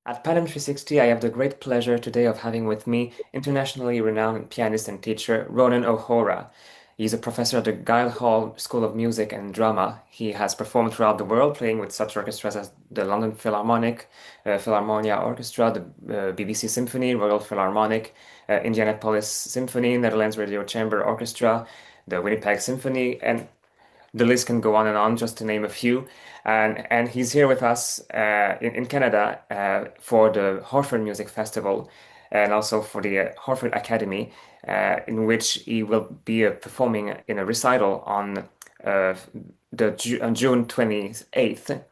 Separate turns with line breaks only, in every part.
At Pattern 360, I have the great pleasure today of having with me internationally renowned pianist and teacher Ronan O'Hara. He's a professor at the Guildhall School of Music and Drama. He has performed throughout the world, playing with such orchestras as the London Philharmonic, Philharmonia Orchestra, the BBC Symphony, Royal Philharmonic, Indianapolis Symphony, Netherlands Radio Chamber Orchestra, the Winnipeg Symphony, and the list can go on and on, just to name a few. And he's here with us in Canada for the Orford Music Festival and also for the Orford Academy, in which he will be performing in a recital uh, on June 28th,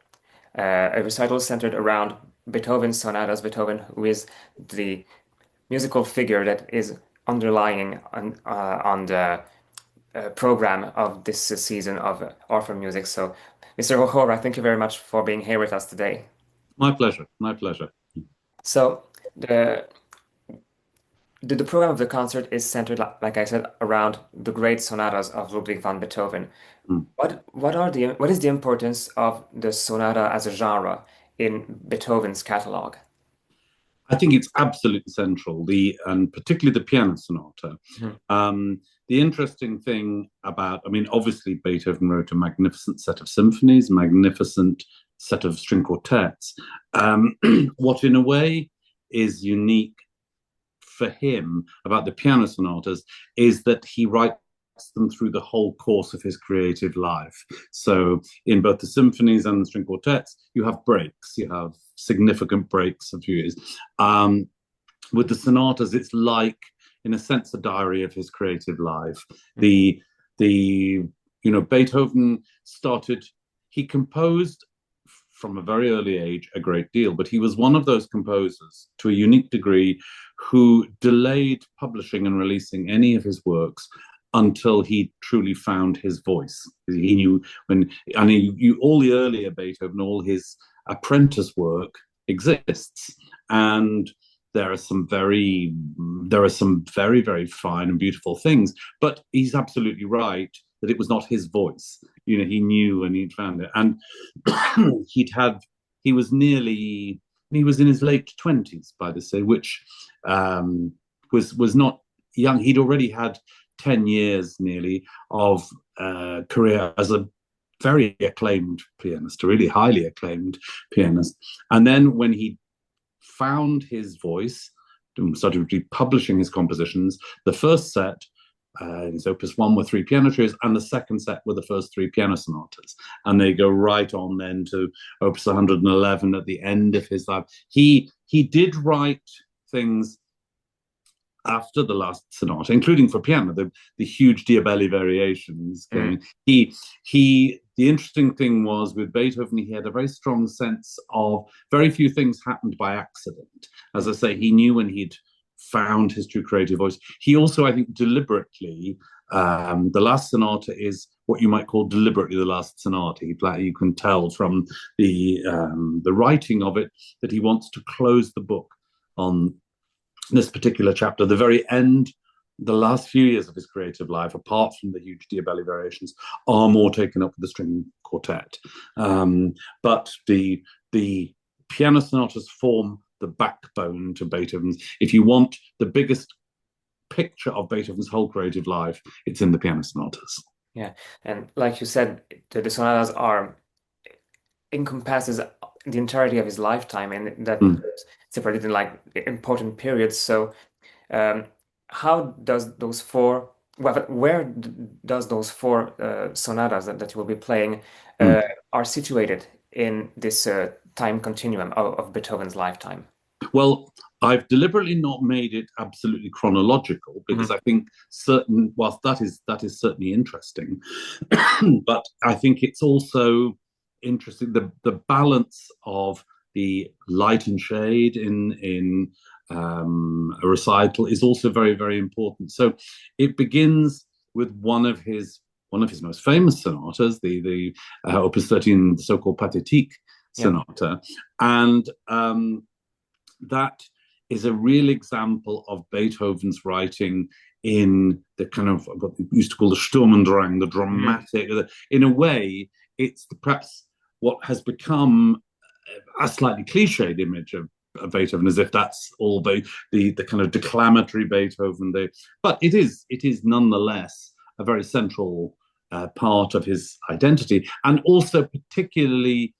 a recital centered around Beethoven's sonatas, Beethoven, who is the musical figure that is underlying on the program of this season of Orphan Music. So, Mr. O'Hara, thank you very much for being here with us today.
My pleasure. My pleasure.
So, the program of the concert is centered, like I said, around the great sonatas of Ludwig van Beethoven.
Mm.
What is the importance of the sonata as a genre in Beethoven's catalog?
I think it's absolutely central, and particularly the piano sonata.
Mhm.
The interesting thing about, I mean, obviously Beethoven wrote a magnificent set of symphonies, magnificent set of string quartets. What in a way is unique for him about the piano sonatas is that he writes them through the whole course of his creative life. So in both the symphonies and the string quartets, you have breaks, you have significant breaks of years. With the sonatas, it's like, in a sense, a diary of his creative life. Beethoven started, he composed from a very early age a great deal, but he was one of those composers to a unique degree who delayed publishing and releasing any of his works until he truly found his voice. He knew all the earlier Beethoven, all his apprentice work exists, and there are some very, very fine and beautiful things. But he's absolutely right that it was not his voice. He knew and he'd found it, and he was in his late 20s by this stage, which was not young. He'd already had 10 years nearly of career as a very acclaimed pianist, a really highly acclaimed pianist. And then when he found his voice and started republishing his compositions, the first set, his Opus 1 were 3 piano trios, and the second set were the first 3 piano sonatas. And they go right on then to Opus 111 at the end of his life. He did write things after the last sonata, including for piano, the huge Diabelli variations. The interesting thing was with Beethoven, he had a very strong sense of very few things happened by accident. As I say, he knew when he'd found his true creative voice. He also, I think, deliberately, the last sonata is what you might call deliberately the last sonata. You can tell from the writing of it that he wants to close the book on this particular chapter. The very end, the last few years of his creative life, apart from the huge Diabelli variations, are more taken up with the string quartet. But the piano sonatas form the backbone to Beethoven's. If you want the biggest picture of Beethoven's whole creative life, it's in the piano sonatas.
Yeah, and like you said, the sonatas encompasses the entirety of his lifetime, and that separated in like important periods. So, how does those four? Where does those four sonatas that you will be playing are situated in this time continuum of Beethoven's lifetime?
Well, I've deliberately not made it absolutely chronological because I think whilst that is certainly interesting, but I think it's also interesting the balance of the light and shade in a recital is also very, very important. So it begins with one of his most famous sonatas, the Opus 13, the so-called Pathétique sonata, and that is a real example of Beethoven's writing in the kind of what we used to call the Sturm und Drang, the dramatic. In a way, it's perhaps what has become a slightly cliched image of Beethoven, as if that's all the kind of declamatory Beethoven. But it is nonetheless a very central part of his identity, and also particularly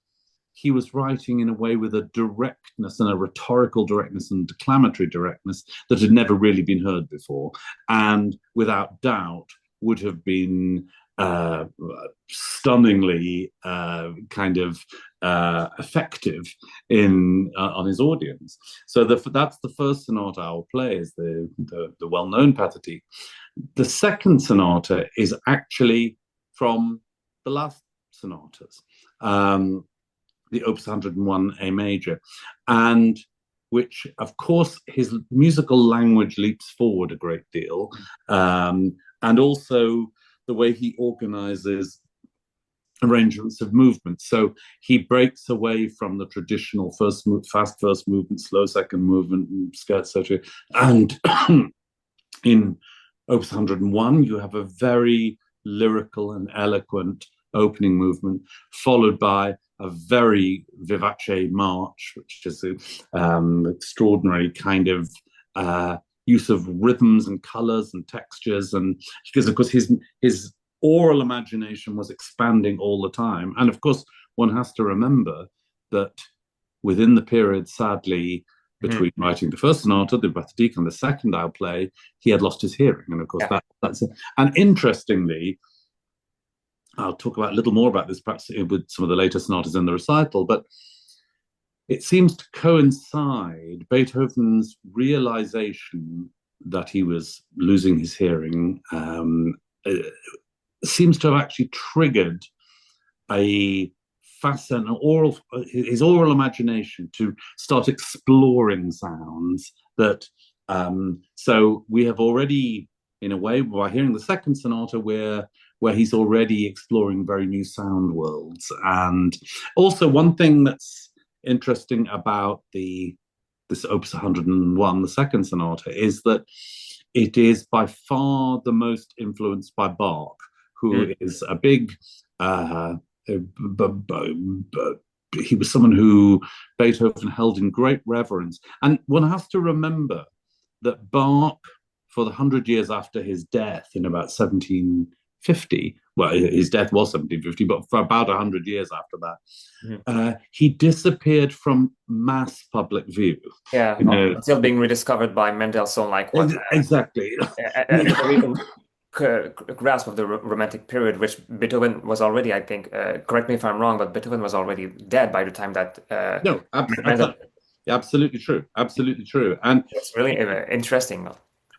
he was writing in a way with a directness and a rhetorical directness and declamatory directness that had never really been heard before, and without doubt would have been stunningly kind of effective in on his audience. So that's the first sonata I'll play, is the well-known Pathétique. The second sonata is actually from the last sonatas, the Opus 101 A major, and which, of course, his musical language leaps forward a great deal, and also the way he organizes arrangements of movements. So he breaks away from the traditional fast first movement, slow second movement, scherzo, and in Opus 101, you have a very lyrical and eloquent opening movement, followed by a very vivace march, which is an extraordinary kind of use of rhythms and colors and textures, and because of course his oral imagination was expanding all the time. And of course, one has to remember that within the period, sadly, between writing the first sonata, the Pathétique, and the second I'll play, he had lost his hearing. And of course, that's it. And interestingly, I'll talk about a little more about this perhaps with some of the later sonatas in the recital, but it seems to coincide Beethoven's realization that he was losing his hearing seems to have actually triggered a his oral imagination to start exploring sounds that so we have already, in a way, by hearing the second sonata, where he's already exploring very new sound worlds. And also one thing that's interesting about this Opus 101, the second sonata, is that it is by far the most influenced by Bach, who is a big he was someone who Beethoven held in great reverence. And one has to remember that Bach, for the 100 years after his death in about 1750, well, his death was 1750, but for about 100 years after that, he disappeared from mass public view.
Yeah, until being rediscovered by Mendelssohn, like what?
Exactly.
Grasp of the Romantic period, which Beethoven was already, I think, correct me if I'm wrong, but Beethoven was already dead by the time that.
No, absolutely true. Absolutely true. And
it's really interesting.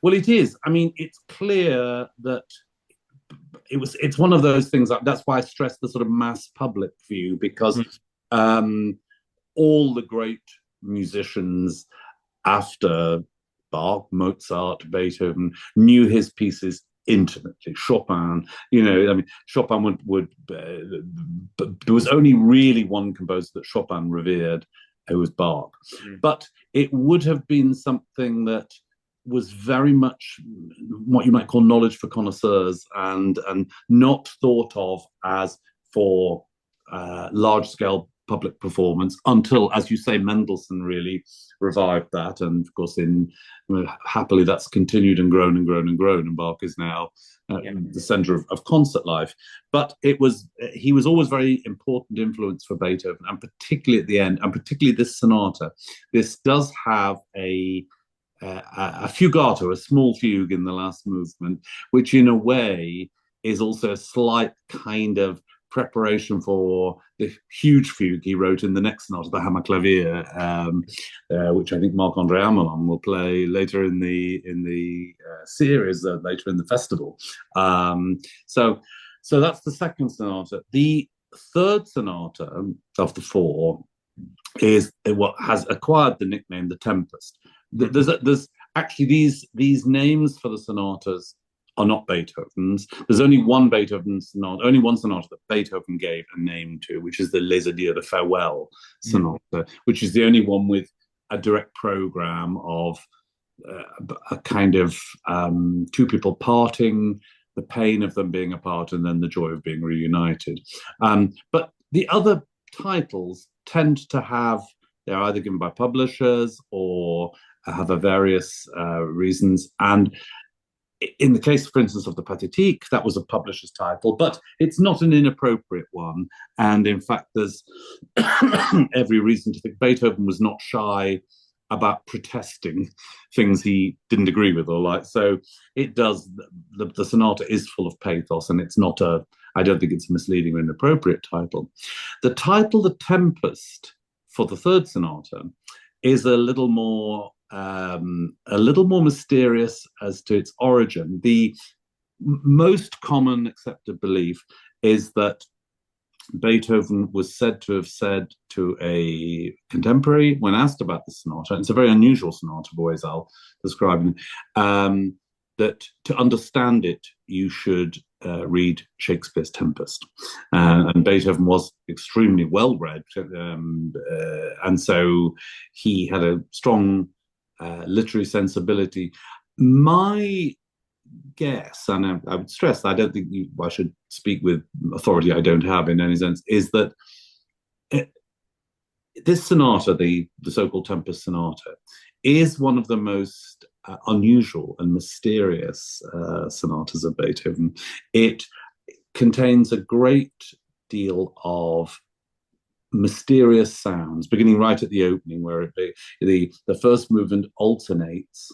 Well, it is. I mean, it's clear that it's one of those things that's why I stress the sort of mass public view, because all the great musicians after Bach, Mozart, Beethoven knew his pieces intimately. Chopin, I mean, Chopin would there was only really one composer that Chopin revered, who was Bach. But it would have been something that was very much what you might call knowledge for connoisseurs, and not thought of as for large-scale public performance until, as you say, Mendelssohn really revived that. And of course, happily, that's continued and grown and grown and grown, and Bach is now the center of concert life. But he was always very important influence for Beethoven, and particularly at the end, and particularly this sonata. This does have a fugato, a small fugue in the last movement, which in a way is also a slight kind of preparation for the huge fugue he wrote in the next sonata, the Hammerklavier, which I think Marc-André Amelin will play later in the series, later in the festival. So that's the second sonata. The third sonata of the four is what has acquired the nickname The Tempest. There's actually these names for the sonatas are not Beethoven's. There's only one sonata that Beethoven gave a name to, which is the Les Adieux, the Farewell Sonata, which is the only one with a direct program of a kind of two people parting, the pain of them being apart, and then the joy of being reunited. But the other titles tend to have They're either given by publishers or have a various reasons. And in the case, for instance, of the Pathétique, that was a publisher's title, but it's not an inappropriate one. And in fact, there's every reason to think Beethoven was not shy about protesting things he didn't agree with or like. So it does, the sonata is full of pathos, and it's not I don't think it's a misleading or inappropriate title. The title, The Tempest, for the third sonata, is a little more mysterious as to its origin. The most common accepted belief is that Beethoven was said to have said to a contemporary when asked about the sonata, and it's a very unusual sonata, the ways I'll describe it, that to understand it, you should read Shakespeare's Tempest. And Beethoven was extremely well read, and so he had a strong literary sensibility. My guess, and I would stress, I don't think I should speak with authority I don't have in any sense, is that this sonata, the so-called Tempest Sonata, is one of the most unusual and mysterious sonatas of Beethoven. It contains a great deal of mysterious sounds, beginning right at the opening, where the first movement alternates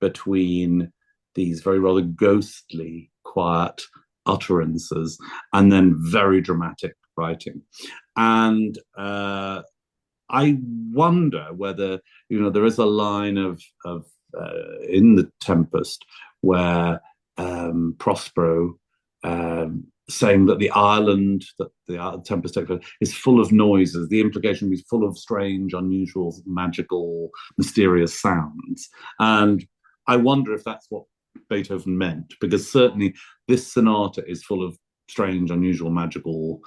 between these very rather ghostly, quiet utterances and then very dramatic writing. And I wonder whether, there is a line of in the Tempest where Prospero saying that the island that the Tempest takes place is full of noises. The implication is full of strange, unusual, magical, mysterious sounds. And I wonder if that's what Beethoven meant, because certainly this sonata is full of strange, unusual, magical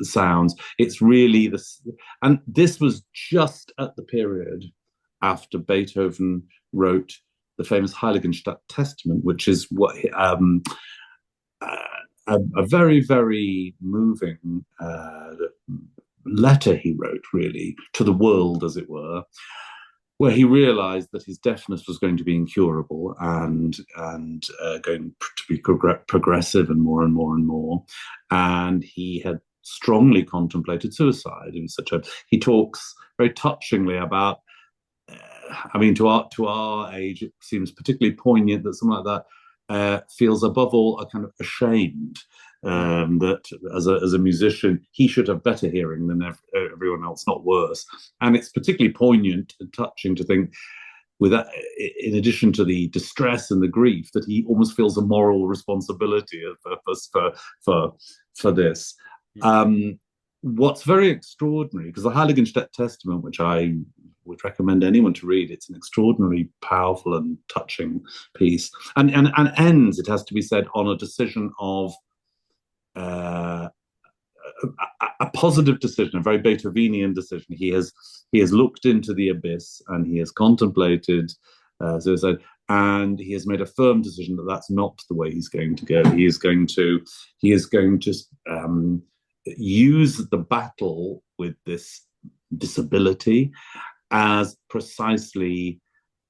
sounds. It's really this, and this was just at the period after Beethoven wrote the famous Heiligenstadt Testament, which is what a very, very moving letter he wrote, really, to the world, as it were, where he realized that his deafness was going to be incurable and going to be progressive and more and more and more. And he had strongly contemplated suicide. He talks very touchingly about, to our age, it seems particularly poignant that something like that feels above all a kind of ashamed that as a musician he should have better hearing than everyone else, not worse. And it's particularly poignant and touching to think, with that, in addition to the distress and the grief, that he almost feels a moral responsibility for this. What's very extraordinary, because the Heiligenstadt Testament, which I would recommend anyone to read, it's an extraordinarily powerful and touching piece, and ends, it has to be said, on a decision of a positive decision, a very Beethovenian decision. He has looked into the abyss and he has contemplated suicide, and he has made a firm decision that that's not the way he's going to go. He is going to use the battle with this disability as precisely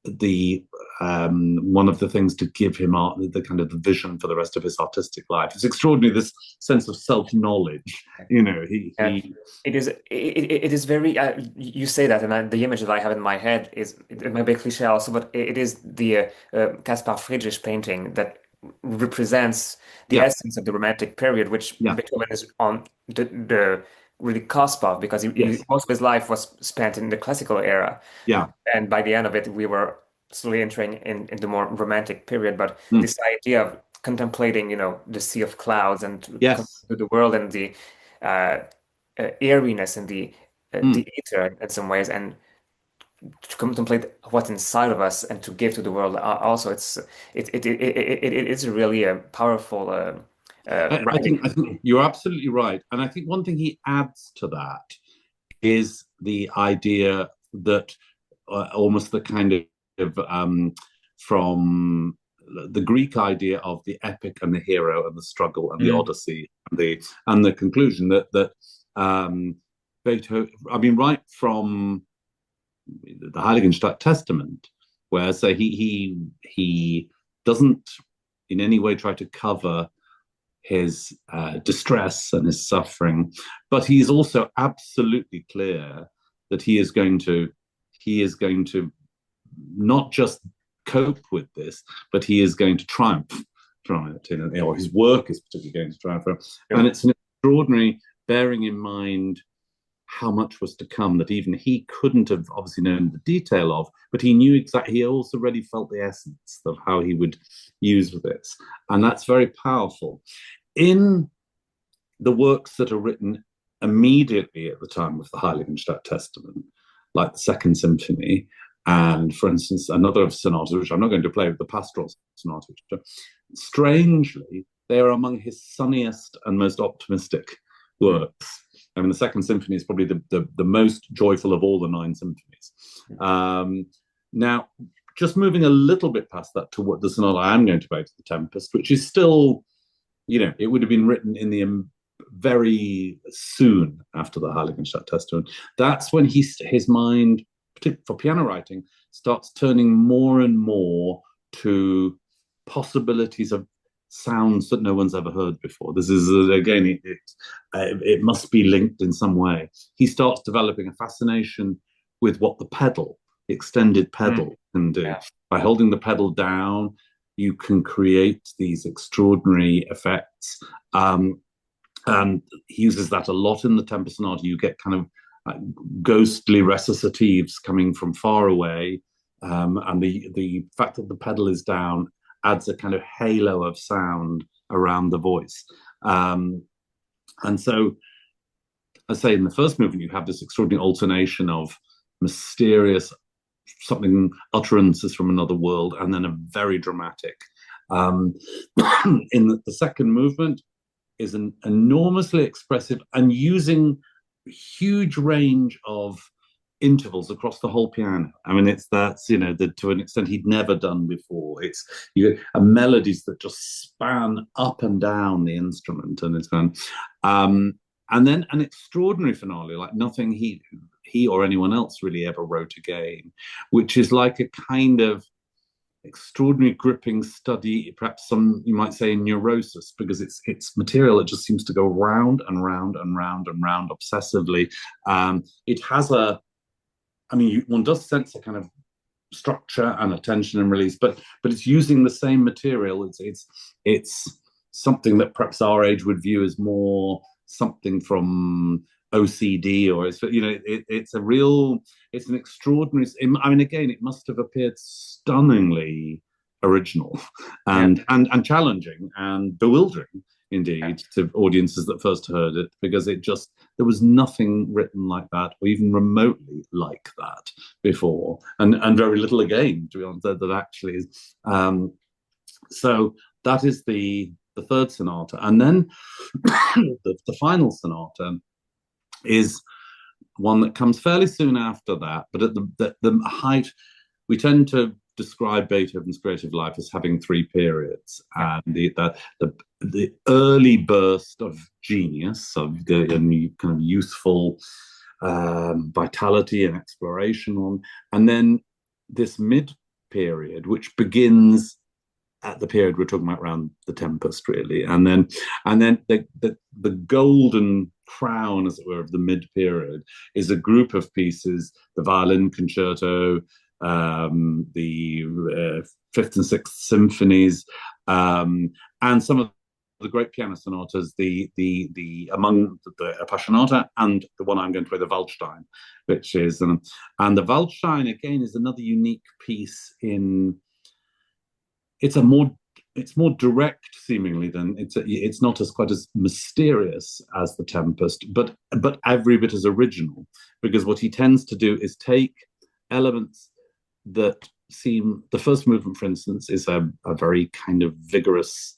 the one of the things to give him the kind of the vision for the rest of his artistic life. It's extraordinary, this sense of self-knowledge. It
is very. You say that, and the image that I have in my head is, it might be a cliche also, but it is the Caspar Friedrich painting that represents the essence of the Romantic period, which Beethoven is on the really cusp of, because most of his life was spent in the classical era. And by the end of it, we were slowly entering in the more Romantic period. But this idea of contemplating, the sea of clouds and to the world, and the airiness and the ether in some ways, and to contemplate what's inside of us and to give to the world. Also, it is really a powerful.
I think you're absolutely right, and I think one thing he adds to that is the idea that almost the kind of from the Greek idea of the epic and the hero and the struggle and the Odyssey and the conclusion that Beethoven, right from the Heiligenstadt Testament, where so he doesn't in any way try to cover his distress and his suffering, but he is also absolutely clear that he is going to not just cope with this, but he is going to triumph from it, or his work is particularly going to triumph from it. Yeah. And it's an extraordinary, bearing in mind how much was to come that even he couldn't have obviously known the detail of, but he knew exactly, he also already felt the essence of how he would use this. And that's very powerful. In the works that are written immediately at the time of the Heiligenstadt Testament, like the Second Symphony, and for instance, another of sonatas, which I'm not going to play, the Pastoral Sonata, strangely, they are among his sunniest and most optimistic works. I mean, the Second Symphony is probably the most joyful of all the 9 symphonies. Now, just moving a little bit past that to what the sonata I am going to play, to the Tempest, which is still, it would have been written in the very soon after the Heiligenstadt Testament. That's when his mind, particularly for piano writing, starts turning more and more to possibilities of sounds that no one's ever heard before. This is, again, it must be linked in some way. He starts developing a fascination with what the extended pedal can do. Yeah. By holding the pedal down, you can create these extraordinary effects. And he uses that a lot in the Tempest Sonata. You get kind of ghostly recitatives coming from far away. And the fact that the pedal is down adds a kind of halo of sound around the voice. And so, I say, in the first movement, you have this extraordinary alternation of mysterious utterances from another world, and then a very dramatic. In the second movement is an enormously expressive and using huge range of intervals across the whole piano. I mean, that's to an extent he'd never done before. It's melodies that just span up and down the instrument, and it's going, and then an extraordinary finale like nothing he or anyone else really ever wrote again, which is like a kind of extraordinary gripping study, perhaps you might say in neurosis, because it's material that just seems to go round and round and round and round obsessively. It has one does sense a kind of structure and a tension and release, but it's using the same material. It's something that perhaps our age would view as more something from OCD, or it's an extraordinary. I mean, again, it must have appeared stunningly original and challenging and bewildering indeed to audiences that first heard it, because there was nothing written like that or even remotely like that before, and very little again, to be honest, that actually is. So that is the third sonata, and then the final sonata is one that comes fairly soon after that, but at the height, we tend to describe Beethoven's creative life as having 3 periods, and the early burst of genius, of the kind of youthful vitality and exploration, and then this mid period, which begins at the period we're talking about around the Tempest, really, and then the golden crown, as it were, of the mid period is a group of pieces: the violin concerto, the fifth and sixth symphonies, and some of the great piano sonatas, among the Appassionata and the one I'm going to play, the Waldstein, which is and the Waldstein again is another unique piece in. It's more direct, seemingly, than it's not quite as mysterious as the Tempest, but every bit as original, because what he tends to do is take elements that seem, the first movement, for instance, is a very kind of vigorous,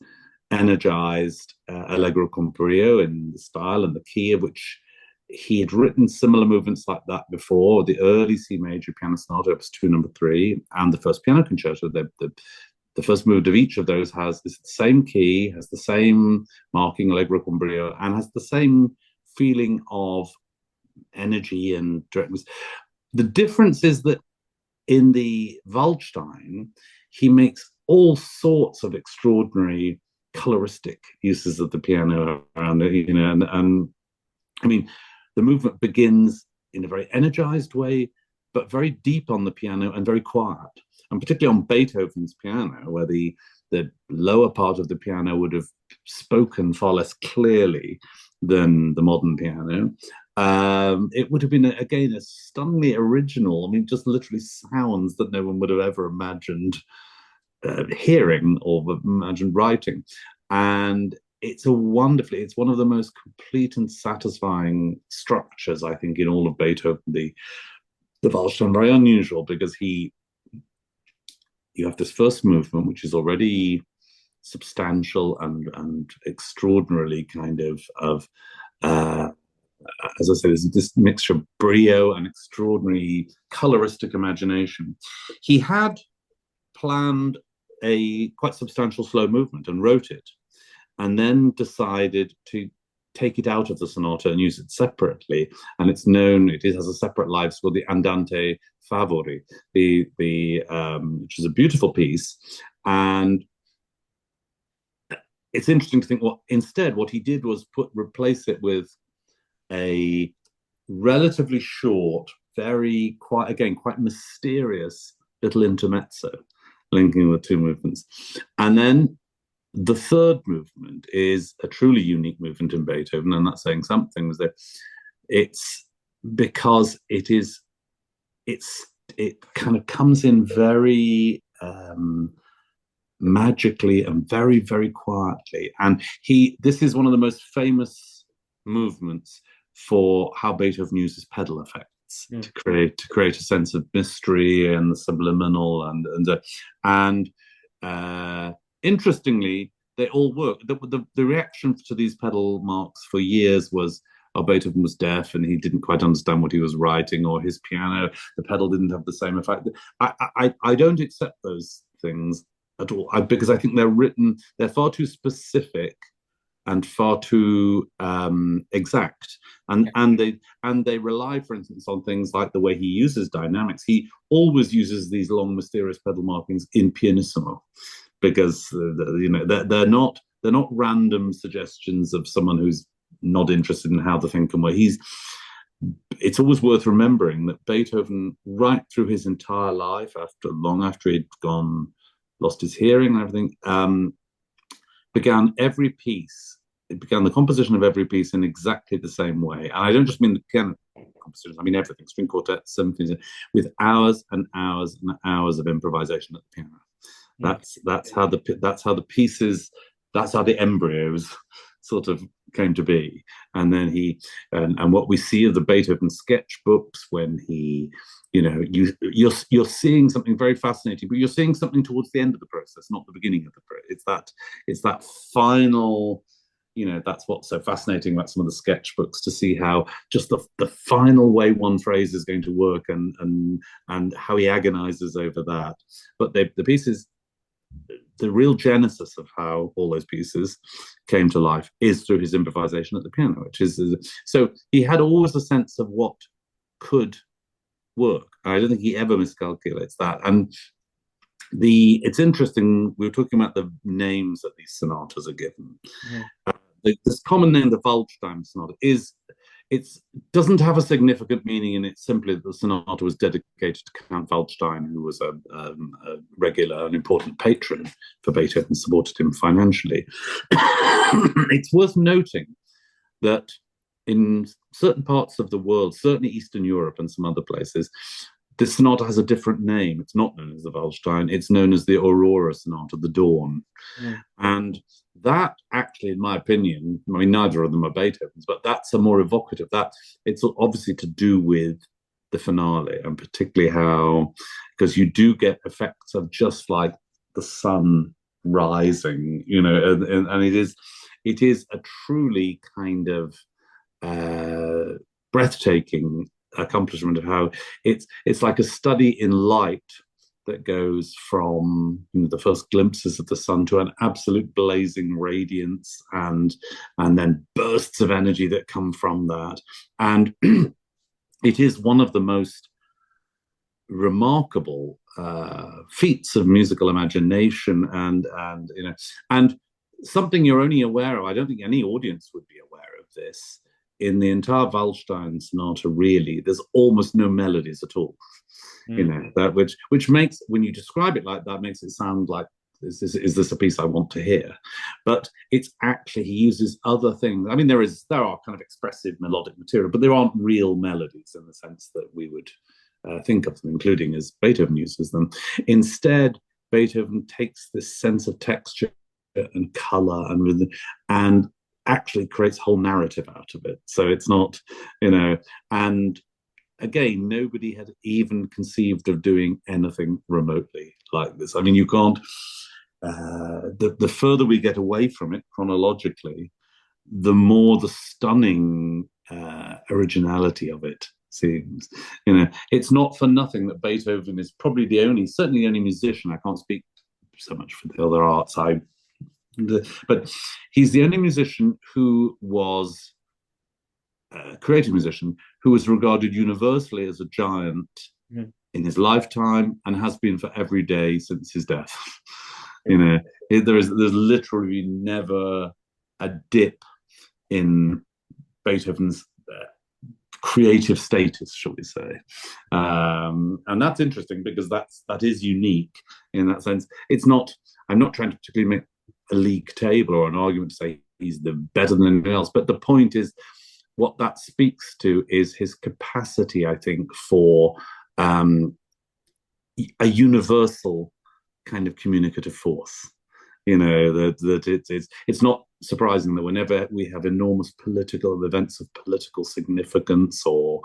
energized allegro con brio in the style and the key of which he had written similar movements like that before. The early C major piano sonata, opus 2, number 3, and the first piano concerto. The first movement of each of those is the same key, has the same marking allegro con brio, and has the same feeling of energy and directness. the difference is that in the Waldstein, he makes all sorts of extraordinary coloristic uses of the piano around it, and I mean, the movement begins in a very energized way, but very deep on the piano and very quiet. And particularly on Beethoven's piano, where the lower part of the piano would have spoken far less clearly than the modern piano. It would have been, again, a stunningly original, I mean, just literally sounds that no one would have ever imagined hearing or imagined writing. And it's one of the most complete and satisfying structures, I think, in all of Beethoven. The Waldstein, very unusual because you have this first movement, which is already substantial and extraordinarily kind of as I said, there's this mixture of brio and extraordinary coloristic imagination. He had planned a quite substantial slow movement and wrote it, and then decided to take it out of the sonata and use it separately. And it has a separate life called the Andante Favori, which is a beautiful piece. And it's interesting to think what he did was replace it with a relatively short, very quite mysterious little intermezzo linking the two movements. And then the third movement is a truly unique movement in Beethoven, and that's saying something. Was that it's because it kind of comes in very magically and very, very quietly. And this is one of the most famous movements for how Beethoven uses pedal effects to create a sense of mystery and the subliminal and interestingly, they all work. The reaction to these pedal marks for years was, Beethoven was deaf and he didn't quite understand what he was writing, or his piano, the pedal didn't have the same effect. I don't accept those things at all, because I think they're far too specific and far too exact, and they rely, for instance, on things like the way he uses dynamics. He always uses these long, mysterious pedal markings in pianissimo, because they're not random suggestions of someone who's not interested in how the thing can work. It's always worth remembering that Beethoven, right through his entire life, long after he'd lost his hearing and everything, began the composition of every piece in exactly the same way. And I don't just mean the piano composition, I mean everything, string quartets, symphonies, with hours and hours and hours of improvisation at the piano. That's how the pieces, that's how the embryos sort of came to be. And then and what we see of the Beethoven sketchbooks, when you're seeing something very fascinating, but you're seeing something towards the end of the process, not the beginning of the process. It's that final, that's what's so fascinating about some of the sketchbooks, to see how just the final way one phrase is going to work, and how he agonizes over that. But the pieces, the real genesis of how all those pieces came to life is through his improvisation at the piano, which is, so he had always a sense of what could work. I don't think he ever miscalculates that. And it's interesting, we were talking about the names that these sonatas are given. This common name, the Waldstein sonata, it doesn't have a significant meaning, and it's simply that the sonata was dedicated to Count Waldstein, who was a regular and important patron for Beethoven, supported him financially. It's worth noting that in certain parts of the world, certainly Eastern Europe and some other places, this sonata has a different name. It's not known as the Waldstein. It's known as the Aurora Sonata, the Dawn. And that actually, in my opinion, I mean, neither of them are Beethoven's, but that's a more evocative. It's obviously to do with the finale, and particularly because you do get effects of just like the sun rising, and it is a truly kind of breathtaking accomplishment of how it's like a study in light that goes from the first glimpses of the sun to an absolute blazing radiance, and then bursts of energy that come from that. And it is one of the most remarkable feats of musical imagination, and and something you're only aware of. I don't think any audience would be aware of this. In the entire Waldstein sonata, really, there's almost no melodies at all. That which makes, when you describe it like that, makes it sound like, is this a piece I want to hear? But it's actually, he uses other things. I mean, there are kind of expressive melodic material, but there aren't real melodies in the sense that we would think of them, including as Beethoven uses them. Instead, Beethoven takes this sense of texture and color and rhythm and actually creates a whole narrative out of it. So it's not, and again, nobody had even conceived of doing anything remotely like this. I mean, you can't, the further we get away from it chronologically, the more the stunning originality of it seems. It's not for nothing that Beethoven is probably certainly the only musician. I can't speak so much for the other arts, but he's the only musician who was creative musician who was regarded universally as a giant in his lifetime and has been for every day since his death. There's literally never a dip in Beethoven's creative status, shall we say. And that's interesting because that is unique in that sense. I'm not trying to particularly make a league table or an argument to say he's better than anyone else, but the point is, what that speaks to is his capacity, I think, for a universal kind of communicative force. It's not surprising that whenever we have enormous political events of political significance, or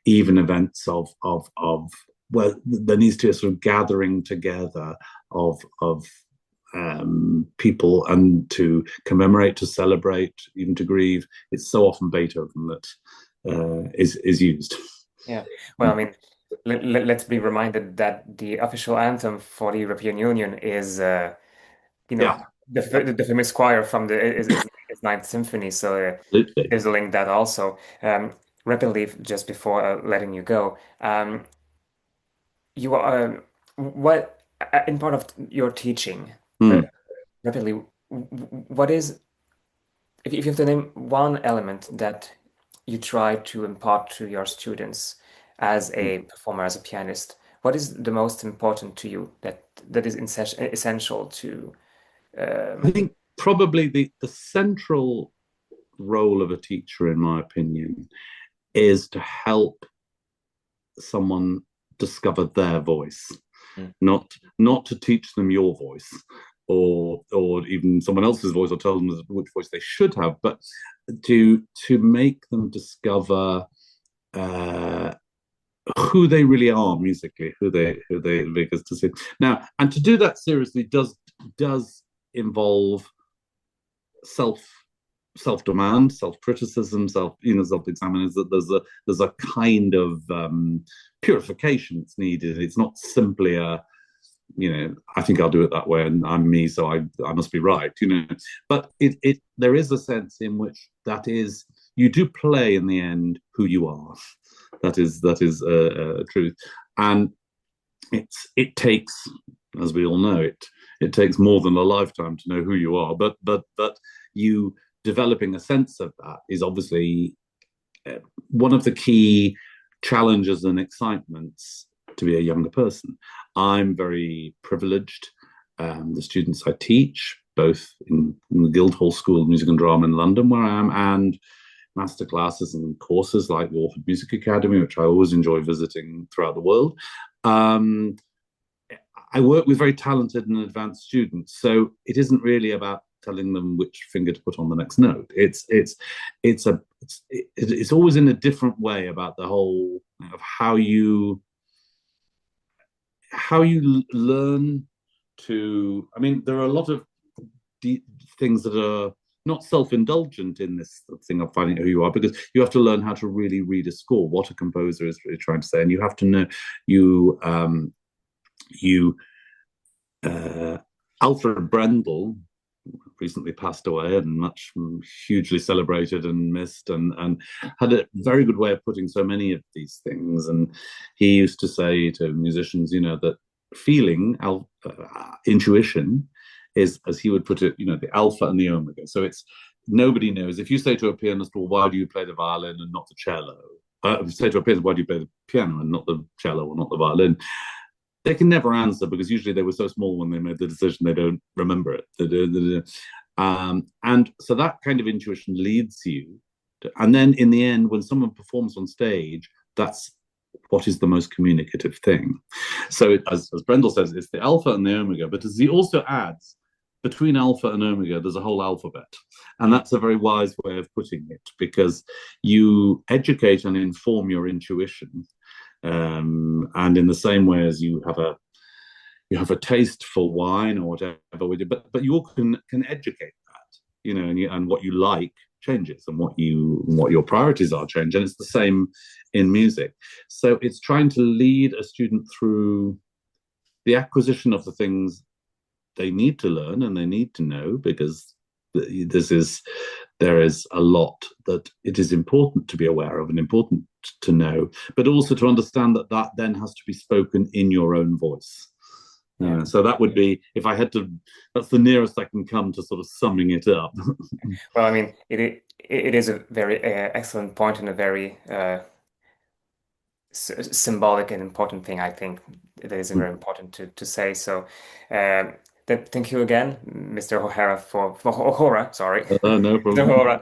even events of well, there needs to be a sort of gathering together of people, and to commemorate, to celebrate, even to grieve. It's so often Beethoven that is used.
Yeah, well, I mean, let's be reminded that the official anthem for the European Union is,
Yeah,
the famous choir from is Ninth Symphony. So
absolutely.
there's a link that also. Rapidly, just before letting you go, you are what in part of your teaching. Uh,
Mm.
rapidly, what is, if you have to name one element that you try to impart to your students as a performer, as a pianist, what is the most important to you that is essential to
I
um,
think probably the central role of a teacher, in my opinion, is to help someone discover their voice,
Mm.
not to teach them your voice, or even someone else's voice, or tell them which voice they should have, but to make them discover uh, who they really are musically, who they because to see now, and to do that seriously does involve self self-demand, self-criticism, self-examination. That there's a kind of purification that's needed. It's not simply I think I'll do it that way, and I'm me, so I must be right. But there is a sense in which that is, you do play in the end who you are. That is truth, and it takes, as we all know, it takes more than a lifetime to know who you are. But you developing a sense of that is obviously one of the key challenges and excitements to be a younger person. I'm very privileged. The students I teach, both in the Guildhall School of Music and Drama in London, where I am, and master classes and courses like the Orford Music Academy, which I always enjoy visiting throughout the world. I work with very talented and advanced students, so it isn't really about telling them which finger to put on the next note. It's always in a different way about the whole of how you learn to. I mean, there are a lot of things that are not self-indulgent in this thing of finding who you are, because you have to learn how to really read a score, what a composer is really trying to say, and you have to know Alfred Brendel, recently passed away and much hugely celebrated and missed, and had a very good way of putting so many of these things. And he used to say to musicians, that feeling, intuition, is, as he would put it, the alpha and the omega. So it's nobody knows. If you say to a pianist, well, why do you play the violin and not the cello? Say to a pianist, why do you play the piano and not the cello or not the violin? They can never answer, because usually they were so small when they made the decision, they don't remember it. And so that kind of intuition leads you and then in the end, when someone performs on stage, that's what is the most communicative thing. So as Brendel says, it's the alpha and the omega, but as he also adds, between alpha and omega, there's a whole alphabet. And that's a very wise way of putting it, because you educate and inform your intuition. And in the same way as you have a taste for wine or whatever, but you all can educate that, and what you like changes, and what your priorities are change, and it's the same in music. So it's trying to lead a student through the acquisition of the things they need to learn and they need to know, because there is a lot that it is important to be aware of and important to know, but also to understand that then has to be spoken in your own voice. So that would be, if I had to, that's the nearest I can come to sort of summing it up.
Well, I mean, it is a very excellent point and a very symbolic and important thing. I think it is very important to say. So, thank you again, Mr. O'Hara, for O'Hara, sorry,
No
Mr.
problem.
O'Hara,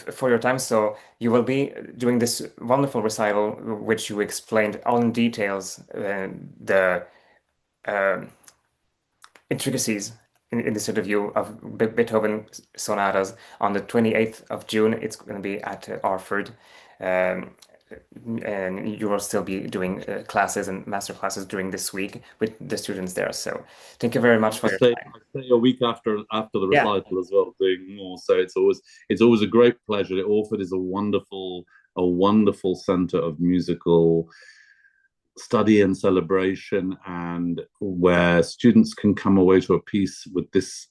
for your time. So you will be doing this wonderful recital, which you explained all in details, the intricacies in this interview of Beethoven sonatas on the 28th of June. It's going to be at Orford. Um, and you will still be doing classes and master classes during this week with the students there. So thank you very much for your time.
I stay a week after the
Yeah.
recital as well, doing more. So it's always a great pleasure. Orford is a wonderful centre of musical study and celebration, and where students can come away to a place with this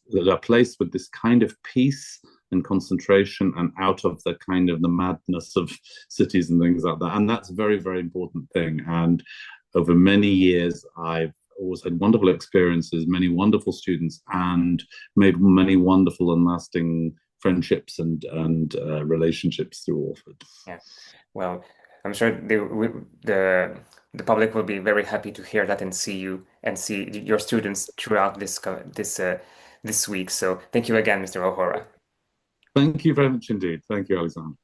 kind of peace and concentration, and out of the kind of the madness of cities and things like that. And that's a very, very important thing. And over many years, I've always had wonderful experiences, many wonderful students, and made many wonderful and lasting friendships and relationships through Orford.
Yeah. Well, I'm sure the public will be very happy to hear that and see you and see your students throughout this week. So thank you again, Mr. O'Hara.
Thank you very much indeed. Thank you, Alexandre.